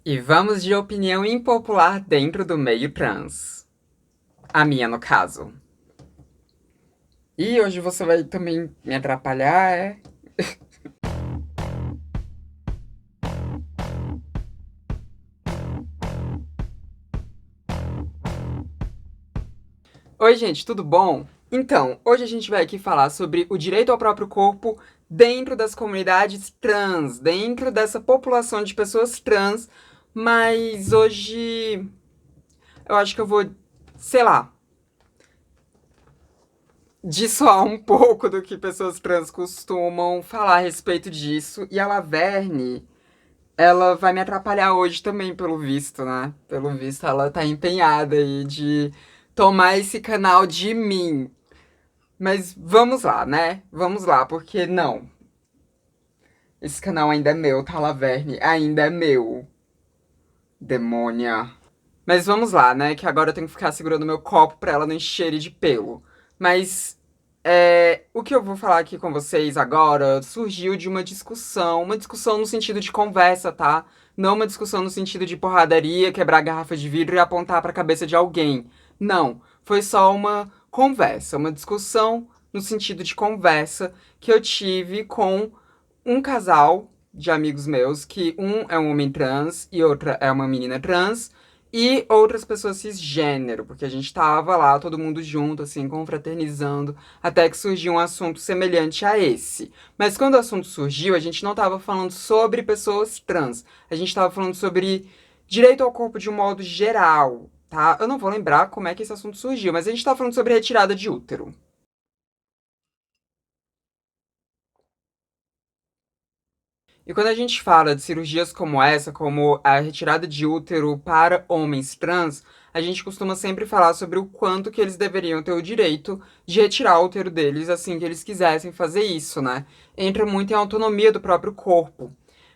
E vamos de opinião impopular dentro do meio trans. A minha, no caso. E hoje você vai também me atrapalhar, é? Oi, gente, tudo bom? Então, hoje a gente vai aqui falar sobre o direito ao próprio corpo dentro das comunidades trans, dentro dessa população de pessoas trans, mas hoje eu acho que eu vou, sei lá, dissoar um pouco do que pessoas trans costumam falar a respeito disso. E a Laverne, ela vai me atrapalhar hoje também, pelo visto, né? Pelo visto, ela tá empenhada aí de tomar esse canal de mim. Mas vamos lá, né? Vamos lá, porque não. Esse canal ainda é meu, tá, Laverne? Ainda é meu. Demônia. Mas vamos lá, né? Que agora eu tenho que ficar segurando meu copo pra ela não encher de pelo. Mas o que eu vou falar aqui com vocês agora surgiu de uma discussão no sentido de conversa, tá? Não uma discussão no sentido de porradaria, quebrar garrafa de vidro e apontar pra cabeça de alguém. Não, foi só uma conversa, uma discussão no sentido de conversa que eu tive com um casal de amigos meus, que um é um homem trans e outra é uma menina trans, e outras pessoas cisgênero, porque a gente tava lá, todo mundo junto, assim, confraternizando, até que surgiu um assunto semelhante a esse. Mas quando o assunto surgiu, a gente não tava falando sobre pessoas trans, a gente tava falando sobre direito ao corpo de um modo geral, tá? Eu não vou lembrar como é que esse assunto surgiu, mas a gente tava falando sobre retirada de útero. E quando a gente fala de cirurgias como essa, como a retirada de útero para homens trans, a gente costuma sempre falar sobre o quanto que eles deveriam ter o direito de retirar o útero deles assim que eles quisessem fazer isso, né? Entra muito em autonomia do próprio corpo.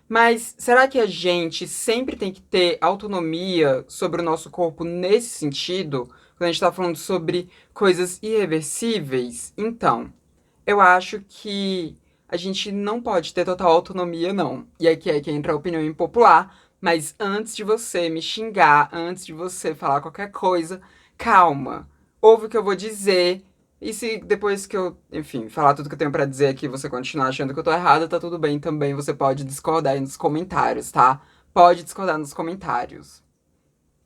Mas será que a gente sempre tem que ter autonomia sobre o nosso corpo nesse sentido? Quando a gente está falando sobre coisas irreversíveis? Então, eu acho que a gente não pode ter total autonomia, não. E aqui é que entra a opinião impopular, mas antes de você me xingar, antes de você falar qualquer coisa, calma. Ouve o que eu vou dizer. E se depois que eu, enfim, falar tudo que eu tenho pra dizer aqui, você continuar achando que eu tô errada, tá tudo bem também. Você pode discordar aí nos comentários, tá? Pode discordar nos comentários.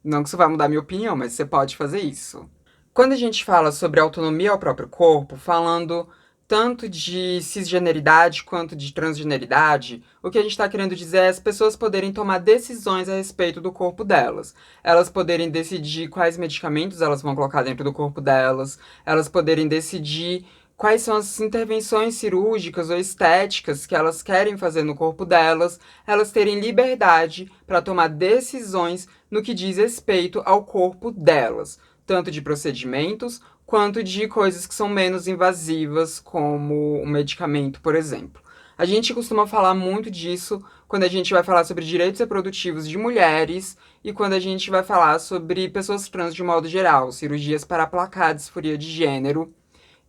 Não que isso vai mudar minha opinião, mas você pode fazer isso. Quando a gente fala sobre autonomia ao próprio corpo, falando tanto de cisgeneridade quanto de transgeneridade, o que a gente está querendo dizer é as pessoas poderem tomar decisões a respeito do corpo delas. Elas poderem decidir quais medicamentos elas vão colocar dentro do corpo delas, elas poderem decidir quais são as intervenções cirúrgicas ou estéticas que elas querem fazer no corpo delas, elas terem liberdade para tomar decisões no que diz respeito ao corpo delas, tanto de procedimentos quanto de coisas que são menos invasivas, como um medicamento, por exemplo. A gente costuma falar muito disso quando a gente vai falar sobre direitos reprodutivos de mulheres e quando a gente vai falar sobre pessoas trans de modo geral, cirurgias para aplacar a disforia de gênero.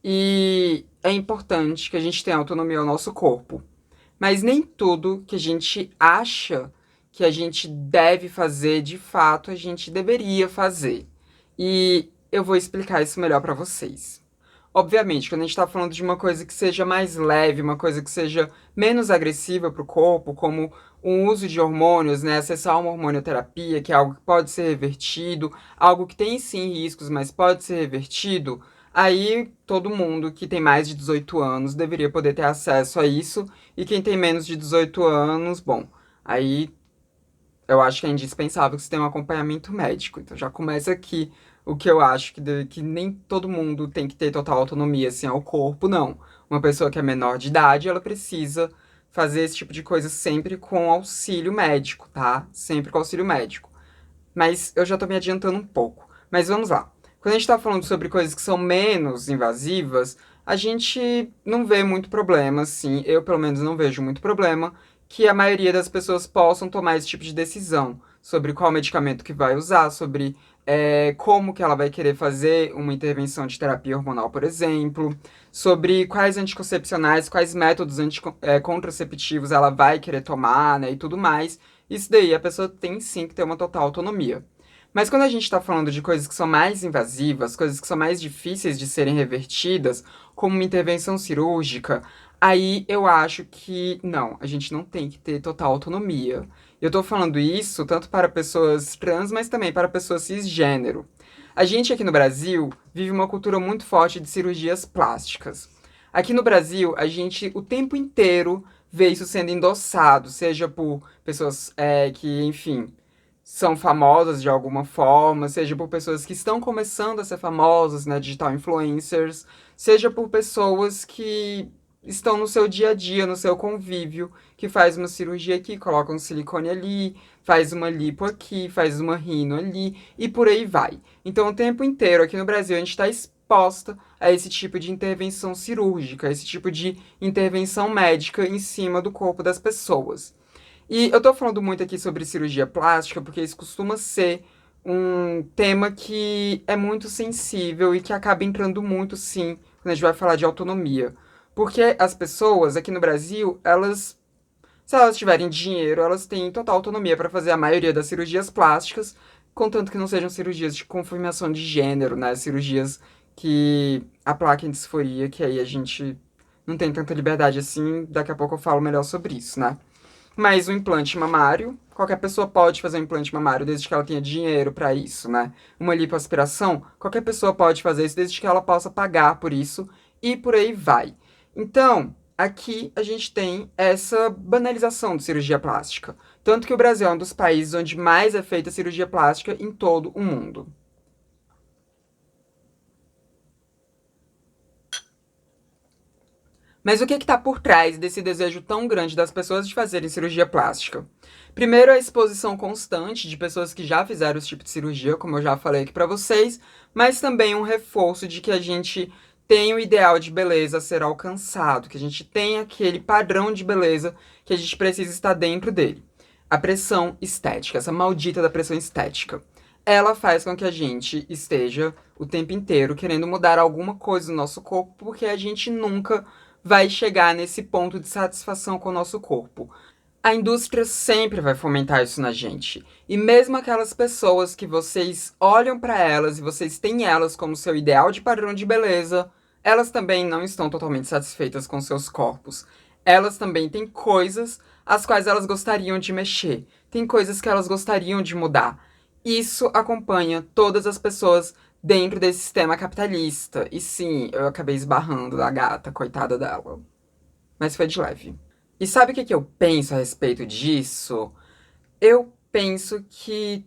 E é importante que a gente tenha autonomia ao nosso corpo. Mas nem tudo que a gente acha que a gente deve fazer, de fato, a gente deveria fazer. E eu vou explicar isso melhor pra vocês. Obviamente, quando a gente está falando de uma coisa que seja mais leve, uma coisa que seja menos agressiva para o corpo, como o uso de hormônios, né, acessar uma hormonioterapia, que é algo que pode ser revertido, algo que tem sim riscos, mas pode ser revertido, aí todo mundo que tem mais de 18 anos deveria poder ter acesso a isso, e quem tem menos de 18 anos, bom, aí eu acho que é indispensável que você tenha um acompanhamento médico. Então já começa aqui o que eu acho que nem todo mundo tem que ter total autonomia assim ao corpo, não. Uma pessoa que é menor de idade, ela precisa fazer esse tipo de coisa sempre com auxílio médico, tá? Sempre com auxílio médico. Mas eu já tô me adiantando um pouco. Mas vamos lá. Quando a gente tá falando sobre coisas que são menos invasivas, a gente não vê muito problema, assim. Eu, pelo menos, não vejo muito problema que a maioria das pessoas possam tomar esse tipo de decisão sobre qual medicamento que vai usar, sobre como que ela vai querer fazer uma intervenção de terapia hormonal, por exemplo, sobre quais anticoncepcionais, quais métodos contraceptivos ela vai querer tomar, né, e tudo mais. isso daí a pessoa tem sim que ter uma total autonomia. Mas quando a gente está falando de coisas que são mais invasivas, coisas que são mais difíceis de serem revertidas, como uma intervenção cirúrgica, aí eu acho que não, a gente não tem que ter total autonomia. Eu tô falando isso tanto para pessoas trans, mas também para pessoas cisgênero. A gente aqui no Brasil vive uma cultura muito forte de cirurgias plásticas. Aqui no Brasil, a gente o tempo inteiro vê isso sendo endossado, seja por pessoas que, enfim, são famosas de alguma forma, seja por pessoas que estão começando a ser famosas, né, digital influencers, seja por pessoas que estão no seu dia a dia, no seu convívio, que faz uma cirurgia aqui, coloca um silicone ali, faz uma lipo aqui, faz uma rino ali, e por aí vai. Então, o tempo inteiro aqui no Brasil, a gente está exposta a esse tipo de intervenção cirúrgica, a esse tipo de intervenção médica em cima do corpo das pessoas. E eu tô falando muito aqui sobre cirurgia plástica porque isso costuma ser um tema que é muito sensível e que acaba entrando muito, sim, quando a gente vai falar de autonomia. Porque as pessoas aqui no Brasil, elas, se elas tiverem dinheiro, elas têm total autonomia para fazer a maioria das cirurgias plásticas, contanto que não sejam cirurgias de confirmação de gênero, né? Cirurgias que aplaquem disforia, que aí a gente não tem tanta liberdade assim. Daqui a pouco eu falo melhor sobre isso, né? Mas o implante mamário, qualquer pessoa pode fazer um implante mamário desde que ela tenha dinheiro para isso, né? Uma lipoaspiração, qualquer pessoa pode fazer isso desde que ela possa pagar por isso e por aí vai. Então, aqui a gente tem essa banalização de cirurgia plástica. Tanto que o Brasil é um dos países onde mais é feita cirurgia plástica em todo o mundo. Mas o que está por trás desse desejo tão grande das pessoas de fazerem cirurgia plástica? Primeiro, a exposição constante de pessoas que já fizeram esse tipo de cirurgia, como eu já falei aqui para vocês, mas também um reforço de que a gente tem o ideal de beleza a ser alcançado, que a gente tem aquele padrão de beleza que a gente precisa estar dentro dele. A pressão estética, essa maldita da pressão estética. Ela faz com que a gente esteja o tempo inteiro querendo mudar alguma coisa no nosso corpo, porque a gente nunca vai chegar nesse ponto de satisfação com o nosso corpo. A indústria sempre vai fomentar isso na gente. E mesmo aquelas pessoas que vocês olham para elas e vocês têm elas como seu ideal de padrão de beleza, elas também não estão totalmente satisfeitas com seus corpos. Elas também têm coisas às quais elas gostariam de mexer. Tem coisas que elas gostariam de mudar. Isso acompanha todas as pessoas dentro desse sistema capitalista. E sim, eu acabei esbarrando na gata, coitada dela. Mas foi de leve. E sabe o que eu penso a respeito disso? Eu penso que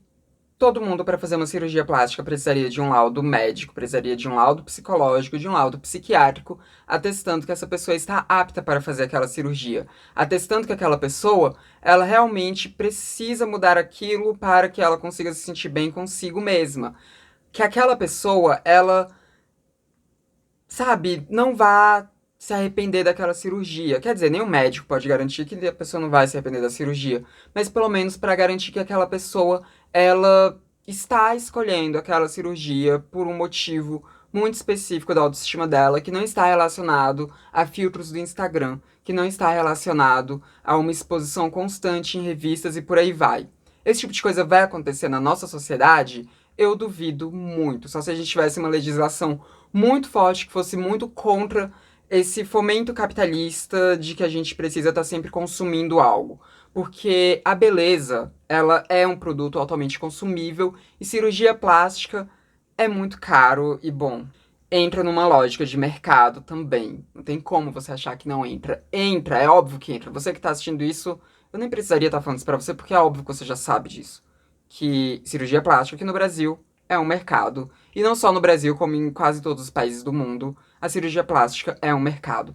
todo mundo, para fazer uma cirurgia plástica, precisaria de um laudo médico, precisaria de um laudo psicológico, de um laudo psiquiátrico, atestando que essa pessoa está apta para fazer aquela cirurgia, atestando que aquela pessoa, ela realmente precisa mudar aquilo para que ela consiga se sentir bem consigo mesma. Que aquela pessoa, ela, sabe, não vá se arrepender daquela cirurgia. Quer dizer, nem o médico pode garantir que a pessoa não vai se arrepender da cirurgia, mas pelo menos para garantir que aquela pessoa, ela está escolhendo aquela cirurgia por um motivo muito específico da autoestima dela, que não está relacionado a filtros do Instagram, que não está relacionado a uma exposição constante em revistas e por aí vai. Esse tipo de coisa vai acontecer na nossa sociedade? Eu duvido muito. Só se a gente tivesse uma legislação muito forte que fosse muito contra esse fomento capitalista de que a gente precisa estar sempre consumindo algo. Porque a beleza, ela é um produto altamente consumível e cirurgia plástica é muito caro e, bom, entra numa lógica de mercado também. Não tem como você achar que não entra. Entra, é óbvio que entra. Você que tá assistindo isso, eu nem precisaria estar falando isso pra você, porque é óbvio que você já sabe disso. Que cirurgia plástica aqui no Brasil é um mercado. E não só no Brasil, como em quase todos os países do mundo, a cirurgia plástica é um mercado.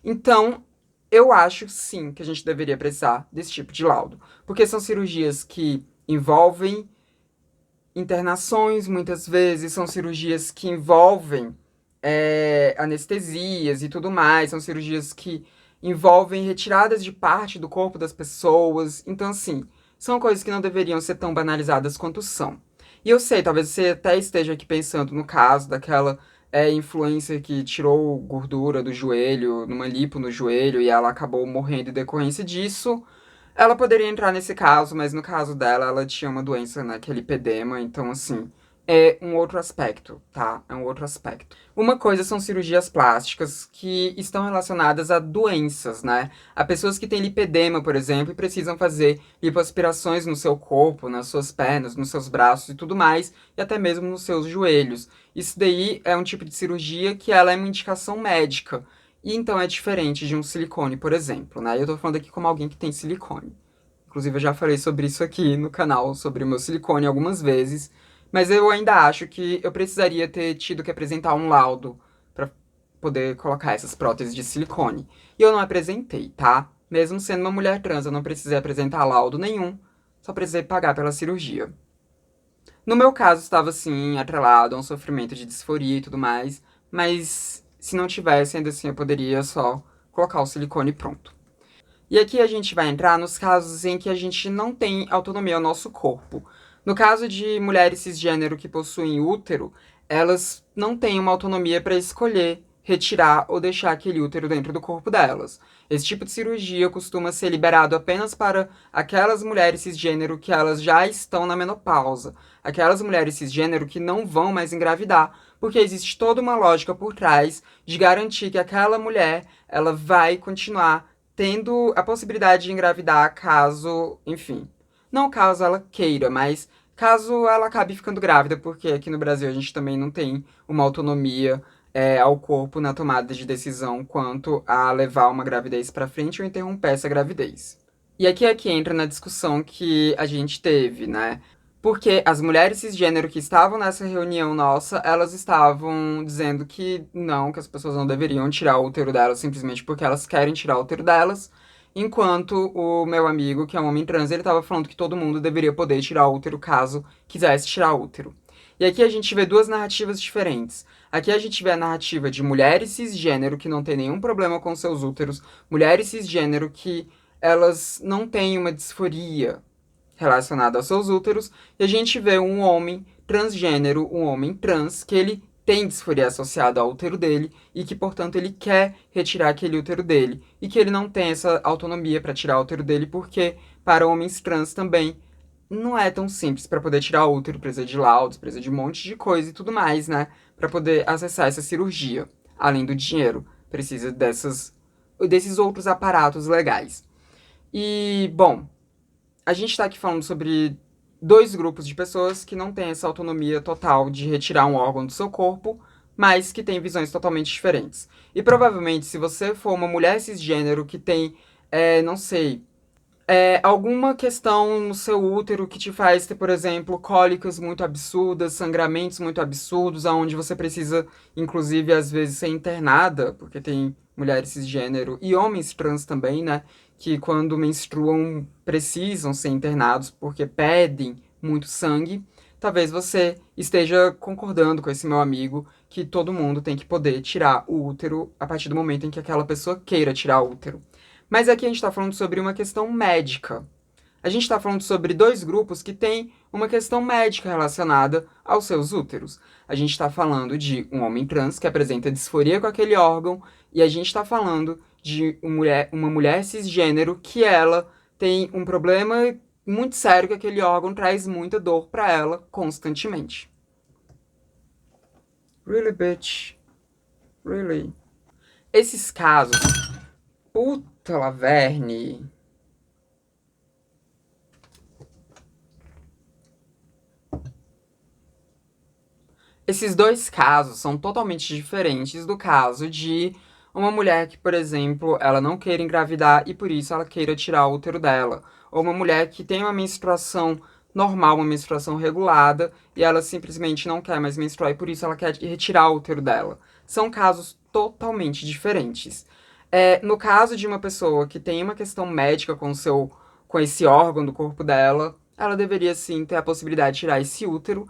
Então, eu acho sim que a gente deveria precisar desse tipo de laudo. Porque são cirurgias que envolvem internações, muitas vezes, são cirurgias que envolvem anestesias e tudo mais, são cirurgias que envolvem retiradas de parte do corpo das pessoas. Então, assim, são coisas que não deveriam ser tão banalizadas quanto são. E eu sei, talvez você até esteja aqui pensando no caso daquela influencer que tirou gordura do joelho, numa lipo no joelho, e ela acabou morrendo em decorrência disso. Ela poderia entrar nesse caso, mas no caso dela, ela tinha uma doença, né, que é lipedema, então, assim, é um outro aspecto, tá? É um outro aspecto. Uma coisa são cirurgias plásticas que estão relacionadas a doenças, né? A pessoas que têm lipedema, por exemplo, e precisam fazer lipoaspirações no seu corpo, nas suas pernas, nos seus braços e tudo mais, e até mesmo nos seus joelhos. Isso daí é um tipo de cirurgia que ela é uma indicação médica. E então é diferente de um silicone, por exemplo, né? Eu tô falando aqui como alguém que tem silicone. Inclusive, eu já falei sobre isso aqui no canal, sobre o meu silicone algumas vezes. Mas eu ainda acho que eu precisaria ter tido que apresentar um laudo pra poder colocar essas próteses de silicone. E eu não apresentei, tá? Mesmo sendo uma mulher trans, eu não precisei apresentar laudo nenhum, só precisei pagar pela cirurgia. No meu caso, estava sim atrelado a um sofrimento de disforia e tudo mais, mas se não tivesse, ainda assim eu poderia só colocar o silicone e pronto. E aqui a gente vai entrar nos casos em que a gente não tem autonomia ao nosso corpo. No caso de mulheres cisgênero que possuem útero, elas não têm uma autonomia para escolher retirar ou deixar aquele útero dentro do corpo delas. Esse tipo de cirurgia costuma ser liberado apenas para aquelas mulheres cisgênero que elas já estão na menopausa, aquelas mulheres cisgênero que não vão mais engravidar, porque existe toda uma lógica por trás de garantir que aquela mulher ela vai continuar tendo a possibilidade de engravidar caso, enfim, não caso ela queira, mas caso ela acabe ficando grávida, porque aqui no Brasil a gente também não tem uma autonomia ao corpo na tomada de decisão quanto a levar uma gravidez para frente ou interromper essa gravidez. E aqui entra na discussão que a gente teve, né? Porque as mulheres cisgênero que estavam nessa reunião nossa, elas estavam dizendo que não, que as pessoas não deveriam tirar o útero delas simplesmente porque elas querem tirar o útero delas, enquanto o meu amigo, que é um homem trans, ele estava falando que todo mundo deveria poder tirar o útero caso quisesse tirar o útero. E aqui a gente vê duas narrativas diferentes. Aqui a gente vê a narrativa de mulheres cisgênero que não tem nenhum problema com seus úteros, mulheres cisgênero que elas não têm uma disforia relacionada aos seus úteros, e a gente vê um homem transgênero, um homem trans, que ele tem disforia associada ao útero dele e que, portanto, ele quer retirar aquele útero dele e que ele não tem essa autonomia para tirar o útero dele porque, para homens trans também, não é tão simples para poder tirar o útero, precisa de laudos, precisa de um monte de coisa e tudo mais, né, para poder acessar essa cirurgia. Além do dinheiro, precisa desses outros aparatos legais. E, bom, a gente está aqui falando sobre dois grupos de pessoas que não têm essa autonomia total de retirar um órgão do seu corpo, mas que têm visões totalmente diferentes. E provavelmente, se você for uma mulher cisgênero que tem, não sei, alguma questão no seu útero que te faz ter, por exemplo, cólicas muito absurdas, sangramentos muito absurdos, aonde você precisa, inclusive, às vezes ser internada, porque tem mulheres cisgênero e homens trans também, né? Que quando menstruam precisam ser internados porque pedem muito sangue. Talvez você esteja concordando com esse meu amigo que todo mundo tem que poder tirar o útero a partir do momento em que aquela pessoa queira tirar o útero. Mas aqui a gente está falando sobre uma questão médica. A gente está falando sobre dois grupos que têm uma questão médica relacionada aos seus úteros. A gente está falando de um homem trans que apresenta disforia com aquele órgão, e a gente está falando de uma mulher cisgênero que ela tem um problema muito sério que aquele órgão traz muita dor para ela constantemente. Really, bitch? Really? Esses casos. Puta, Laverne. Esses dois casos são totalmente diferentes do caso de uma mulher que, por exemplo, ela não queira engravidar e por isso ela queira tirar o útero dela. Ou uma mulher que tem uma menstruação normal, uma menstruação regulada, e ela simplesmente não quer mais menstruar e por isso ela quer retirar o útero dela. São casos totalmente diferentes. No caso de uma pessoa que tem uma questão médica com esse órgão do corpo dela, ela deveria sim ter a possibilidade de tirar esse útero,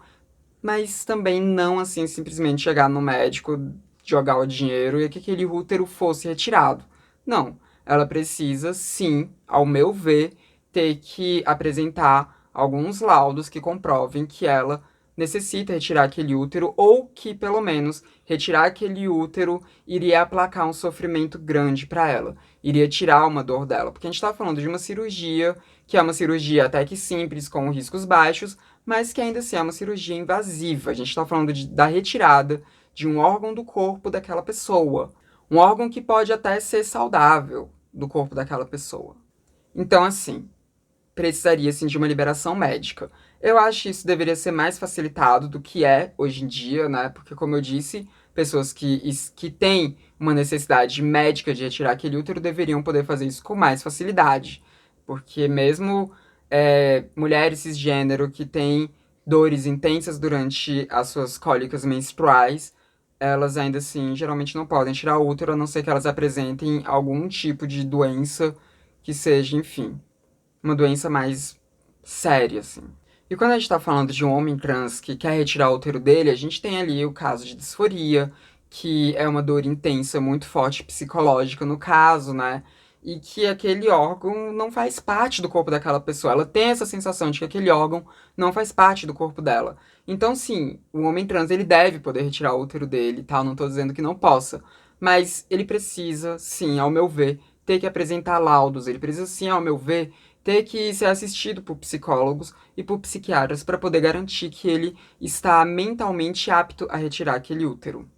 mas também não assim simplesmente chegar no médico, jogar o dinheiro e que aquele útero fosse retirado. Não, ela precisa sim, ao meu ver, ter que apresentar alguns laudos que comprovem que ela necessita retirar aquele útero, ou que, pelo menos, retirar aquele útero iria aplacar um sofrimento grande para ela, iria tirar uma dor dela. Porque a gente tá falando de uma cirurgia, que é uma cirurgia até que simples, com riscos baixos, mas que ainda assim é uma cirurgia invasiva. A gente tá falando da retirada de um órgão do corpo daquela pessoa. Um órgão que pode até ser saudável do corpo daquela pessoa. Então, assim, precisaria sim de uma liberação médica. Eu acho que isso deveria ser mais facilitado do que é hoje em dia, né? Porque, como eu disse, pessoas que têm uma necessidade médica de retirar aquele útero deveriam poder fazer isso com mais facilidade. Porque mesmo mulheres cisgênero que têm dores intensas durante as suas cólicas menstruais, elas ainda assim geralmente não podem tirar o útero, a não ser que elas apresentem algum tipo de doença que seja, enfim, uma doença mais séria, assim. E quando a gente tá falando de um homem trans que quer retirar o útero dele, a gente tem ali o caso de disforia, que é uma dor intensa, muito forte psicológica no caso, né? E que aquele órgão não faz parte do corpo daquela pessoa. Ela tem essa sensação de que aquele órgão não faz parte do corpo dela. Então, sim, o homem trans ele deve poder retirar o útero dele, tal. Não tô dizendo que não possa. Mas ele precisa, sim, ao meu ver, ter que apresentar laudos. Ele precisa, sim, ao meu ver, ter que ser assistido por psicólogos e por psiquiatras para poder garantir que ele está mentalmente apto a retirar aquele útero.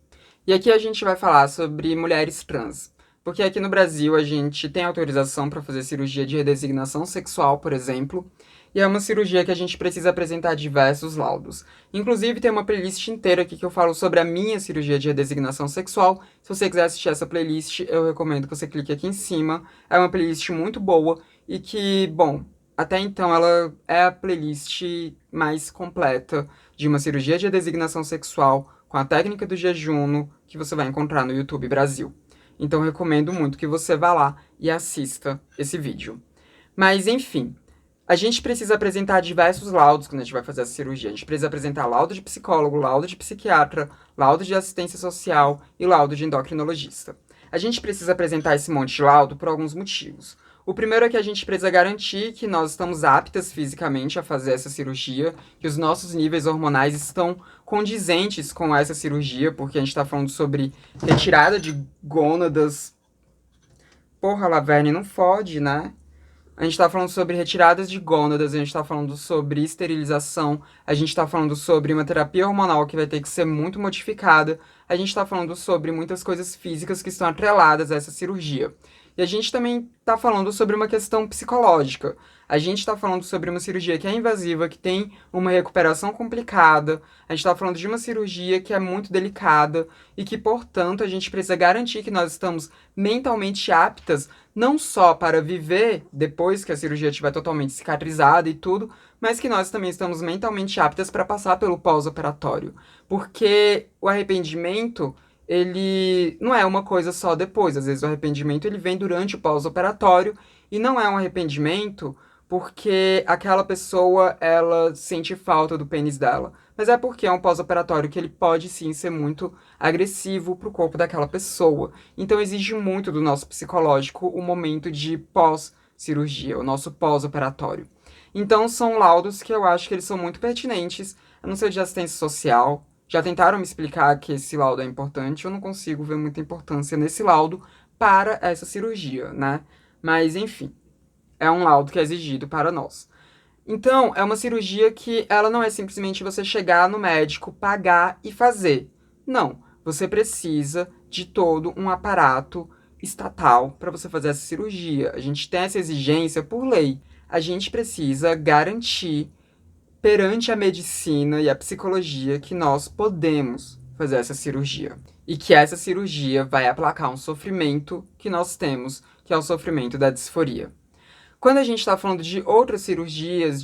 E aqui a gente vai falar sobre mulheres trans. Porque aqui no Brasil a gente tem autorização para fazer cirurgia de redesignação sexual, por exemplo, e é uma cirurgia que a gente precisa apresentar diversos laudos. Inclusive tem uma playlist inteira aqui que eu falo sobre a minha cirurgia de redesignação sexual. Se você quiser assistir essa playlist, eu recomendo que você clique aqui em cima. É uma playlist muito boa e que, bom, até então ela é a playlist mais completa de uma cirurgia de redesignação sexual com a técnica do jejum que você vai encontrar no YouTube Brasil. Então recomendo muito que você vá lá e assista esse vídeo. Mas enfim, a gente precisa apresentar diversos laudos quando a gente vai fazer essa cirurgia. A gente precisa apresentar laudo de psicólogo, laudo de psiquiatra, laudo de assistência social e laudo de endocrinologista. A gente precisa apresentar esse monte de laudo por alguns motivos. O primeiro é que a gente precisa garantir que nós estamos aptas fisicamente a fazer essa cirurgia, que os nossos níveis hormonais estão condizentes com essa cirurgia, porque a gente está falando sobre retirada de gônadas. Porra, Laverne, não fode, né? A gente tá falando sobre retiradas de gônadas, a gente tá falando sobre esterilização, a gente tá falando sobre uma terapia hormonal que vai ter que ser muito modificada, a gente tá falando sobre muitas coisas físicas que estão atreladas a essa cirurgia. E a gente também tá falando sobre uma questão psicológica. A gente tá falando sobre uma cirurgia que é invasiva, que tem uma recuperação complicada. A gente tá falando de uma cirurgia que é muito delicada e que, portanto, a gente precisa garantir que nós estamos mentalmente aptas não só para viver depois que a cirurgia estiver totalmente cicatrizada e tudo, mas que nós também estamos mentalmente aptas para passar pelo pós-operatório. Porque o arrependimento, ele não é uma coisa só depois. Às vezes o arrependimento ele vem durante o pós-operatório e não é um arrependimento porque aquela pessoa ela sente falta do pênis dela, mas é porque é um pós-operatório que ele pode sim ser muito agressivo pro corpo daquela pessoa. Então exige muito do nosso psicológico o momento de pós-cirurgia, o nosso pós-operatório. Então são laudos que eu acho que eles são muito pertinentes. Eu não sei de assistência social. Já tentaram me explicar que esse laudo é importante, eu não consigo ver muita importância nesse laudo para essa cirurgia, né? Mas enfim, é um laudo que é exigido para nós. Então, é uma cirurgia que ela não é simplesmente você chegar no médico, pagar e fazer. Não, você precisa de todo um aparato estatal para você fazer essa cirurgia. A gente tem essa exigência por lei. A gente precisa garantir perante a medicina e a psicologia que nós podemos fazer essa cirurgia. E que essa cirurgia vai aplacar um sofrimento que nós temos, que é o sofrimento da disforia. Quando a gente está falando de outras cirurgias,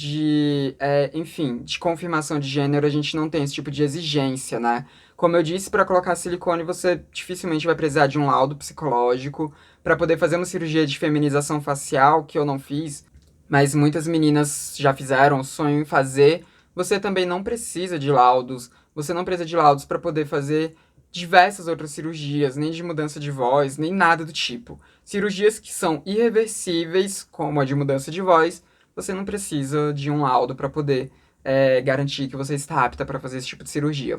enfim, de confirmação de gênero, a gente não tem esse tipo de exigência, né? Como eu disse, para colocar silicone, você dificilmente vai precisar de um laudo psicológico. Para poder fazer uma cirurgia de feminização facial, que eu não fiz, mas muitas meninas já fizeram, sonham em fazer, você também não precisa de laudos. Você não precisa de laudos para poder fazer diversas outras cirurgias, nem de mudança de voz, nem nada do tipo. Cirurgias que são irreversíveis, como a de mudança de voz, você não precisa de um laudo para poder garantir que você está apta para fazer esse tipo de cirurgia.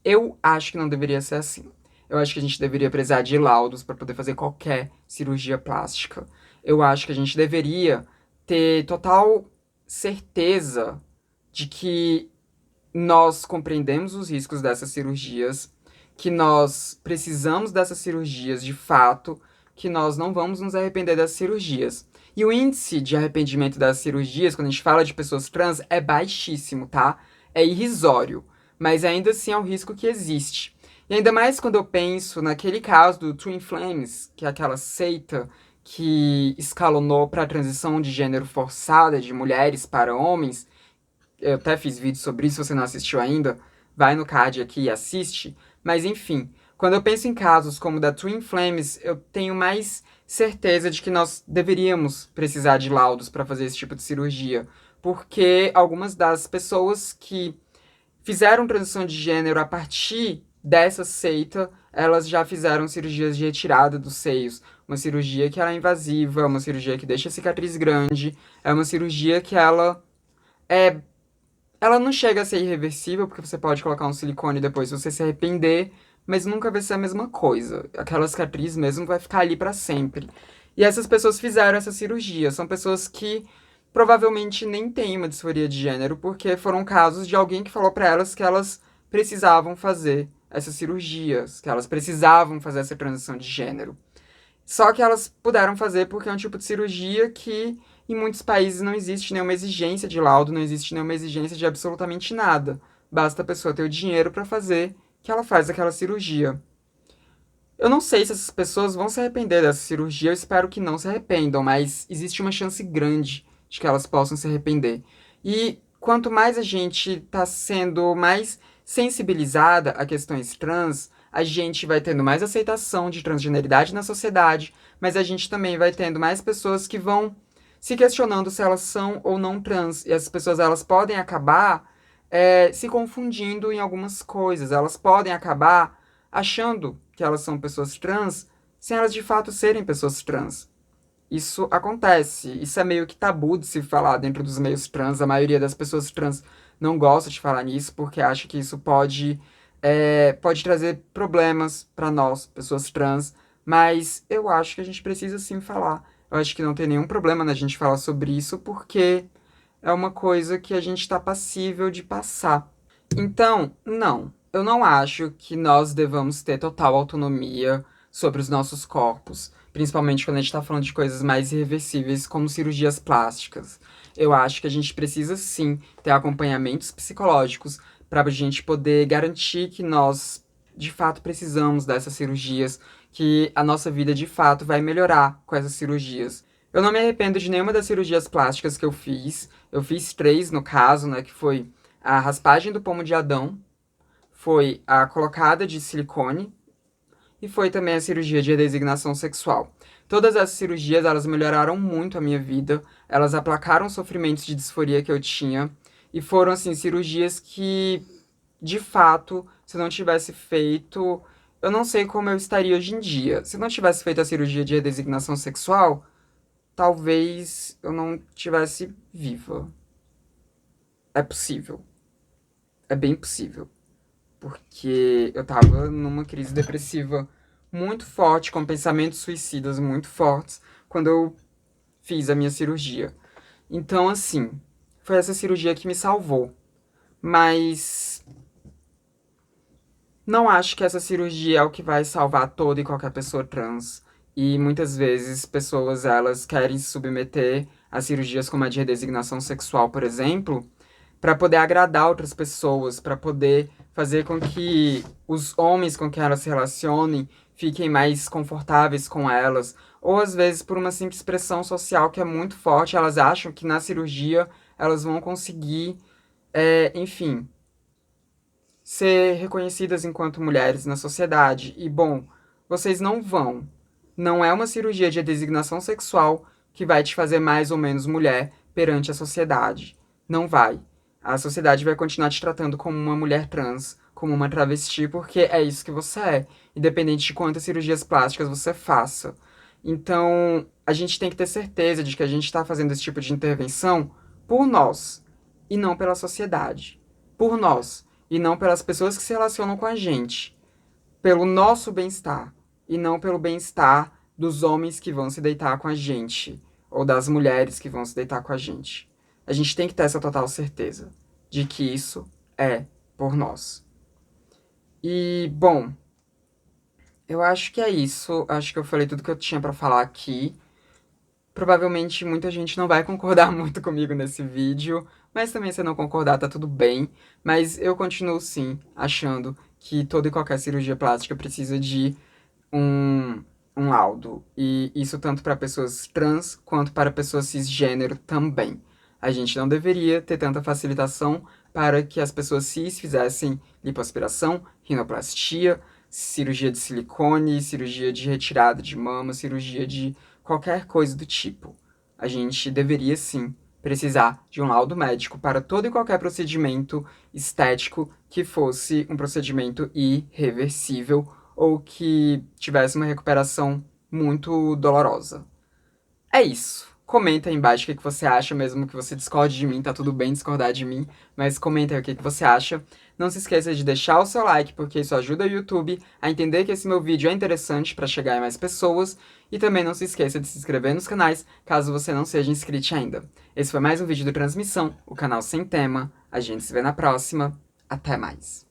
Eu acho que não deveria ser assim. Eu acho que a gente deveria precisar de laudos para poder fazer qualquer cirurgia plástica. Eu acho que a gente deveria ter total certeza de que nós compreendemos os riscos dessas cirurgias, que nós precisamos dessas cirurgias de fato, que nós não vamos nos arrepender das cirurgias. E o índice de arrependimento das cirurgias, quando a gente fala de pessoas trans, é baixíssimo, tá? É irrisório. Mas ainda assim é um risco que existe. E ainda mais quando eu penso naquele caso do Twin Flames, que é aquela seita que escalonou para a transição de gênero forçada de mulheres para homens. Eu até fiz vídeo sobre isso, se você não assistiu ainda, vai no card aqui e assiste. Mas enfim, quando eu penso em casos como o da Twin Flames, eu tenho mais certeza de que nós deveríamos precisar de laudos para fazer esse tipo de cirurgia. Porque algumas das pessoas que fizeram transição de gênero a partir dessa seita, elas já fizeram cirurgias de retirada dos seios. Uma cirurgia que ela é invasiva, uma cirurgia que deixa a cicatriz grande, é uma cirurgia que é ela não chega a ser irreversível, porque você pode colocar um silicone e depois você se arrepender, mas nunca vai ser a mesma coisa. Aquela cicatriz mesmo vai ficar ali pra sempre. E essas pessoas fizeram essa cirurgia. São pessoas que provavelmente nem têm uma disforia de gênero, porque foram casos de alguém que falou pra elas que elas precisavam fazer essas cirurgias, que elas precisavam fazer essa transição de gênero. Só que elas puderam fazer porque é um tipo de cirurgia que em muitos países não existe nenhuma exigência de laudo, não existe nenhuma exigência de absolutamente nada. Basta a pessoa ter o dinheiro para fazer que ela faz aquela cirurgia. Eu não sei se essas pessoas vão se arrepender dessa cirurgia, eu espero que não se arrependam, mas existe uma chance grande de que elas possam se arrepender. E quanto mais a gente está sendo mais sensibilizada a questões trans, a gente vai tendo mais aceitação de transgeneridade na sociedade, mas a gente também vai tendo mais pessoas que vão se questionando se elas são ou não trans. E essas pessoas elas podem acabar se confundindo em algumas coisas. Elas podem acabar achando que elas são pessoas trans sem elas de fato serem pessoas trans. Isso acontece. Isso é meio que tabu de se falar dentro dos meios trans. A maioria das pessoas trans não gosta de falar nisso porque acha que isso pode trazer problemas para nós, pessoas trans. Mas eu acho que a gente precisa sim falar. Eu acho que não tem nenhum problema na gente falar sobre isso porque é uma coisa que a gente está passível de passar. Então, não. Eu não acho que nós devamos ter total autonomia sobre os nossos corpos, principalmente quando a gente está falando de coisas mais irreversíveis, como cirurgias plásticas. Eu acho que a gente precisa sim ter acompanhamentos psicológicos para a gente poder garantir que nós, de fato, precisamos dessas cirurgias, que a nossa vida, de fato, vai melhorar com essas cirurgias. Eu não me arrependo de nenhuma das cirurgias plásticas que eu fiz. Eu fiz três, no caso, né, que foi a raspagem do pomo de Adão, foi a colocada de silicone e foi também a cirurgia de redesignação sexual. Todas essas cirurgias, elas melhoraram muito a minha vida, elas aplacaram os sofrimentos de disforia que eu tinha e foram, assim, cirurgias que, de fato, se eu não tivesse feito, eu não sei como eu estaria hoje em dia. Se eu não tivesse feito a cirurgia de redesignação sexual, talvez eu não tivesse viva. É possível. É bem possível. Porque eu tava numa crise depressiva muito forte, com pensamentos suicidas muito fortes, quando eu fiz a minha cirurgia. Então, assim, foi essa cirurgia que me salvou. Mas não acho que essa cirurgia é o que vai salvar toda e qualquer pessoa trans. E muitas vezes pessoas elas querem se submeter a cirurgias como a de redesignação sexual, por exemplo, para poder agradar outras pessoas, para poder fazer com que os homens com quem elas se relacionem fiquem mais confortáveis com elas, ou às vezes por uma simples pressão social que é muito forte, elas acham que na cirurgia elas vão conseguir, enfim, ser reconhecidas enquanto mulheres na sociedade. E bom, vocês não vão. Não é uma cirurgia de designação sexual que vai te fazer mais ou menos mulher perante a sociedade. Não vai. A sociedade vai continuar te tratando como uma mulher trans, como uma travesti, porque é isso que você é, independente de quantas cirurgias plásticas você faça. Então, a gente tem que ter certeza de que a gente está fazendo esse tipo de intervenção por nós. e não pela sociedade. Por nós, e não pelas pessoas que se relacionam com a gente. Pelo nosso bem-estar, e não pelo bem-estar dos homens que vão se deitar com a gente, ou das mulheres que vão se deitar com a gente. A gente tem que ter essa total certeza de que isso é por nós. E, bom, eu acho que é isso. Acho que eu falei tudo que eu tinha pra falar aqui. Provavelmente muita gente não vai concordar muito comigo nesse vídeo, mas também se não concordar tá tudo bem. Mas eu continuo sim achando que toda e qualquer cirurgia plástica precisa de um, um laudo. E isso tanto para pessoas trans quanto para pessoas cisgênero também. A gente não deveria ter tanta facilitação para que as pessoas cis fizessem lipoaspiração, rinoplastia, cirurgia de silicone, cirurgia de retirada de mama, cirurgia de qualquer coisa do tipo. A gente deveria sim precisar de um laudo médico para todo e qualquer procedimento estético que fosse um procedimento irreversível ou que tivesse uma recuperação muito dolorosa. É isso. Comenta aí embaixo o que você acha, mesmo que você discorde de mim, tá tudo bem discordar de mim, mas comenta aí o que você acha. Não se esqueça de deixar o seu like, porque isso ajuda o YouTube a entender que esse meu vídeo é interessante para chegar a mais pessoas. E também não se esqueça de se inscrever nos canais, caso você não seja inscrito ainda. Esse foi mais um vídeo do Transmissão, o canal sem tema. A gente se vê na próxima. Até mais.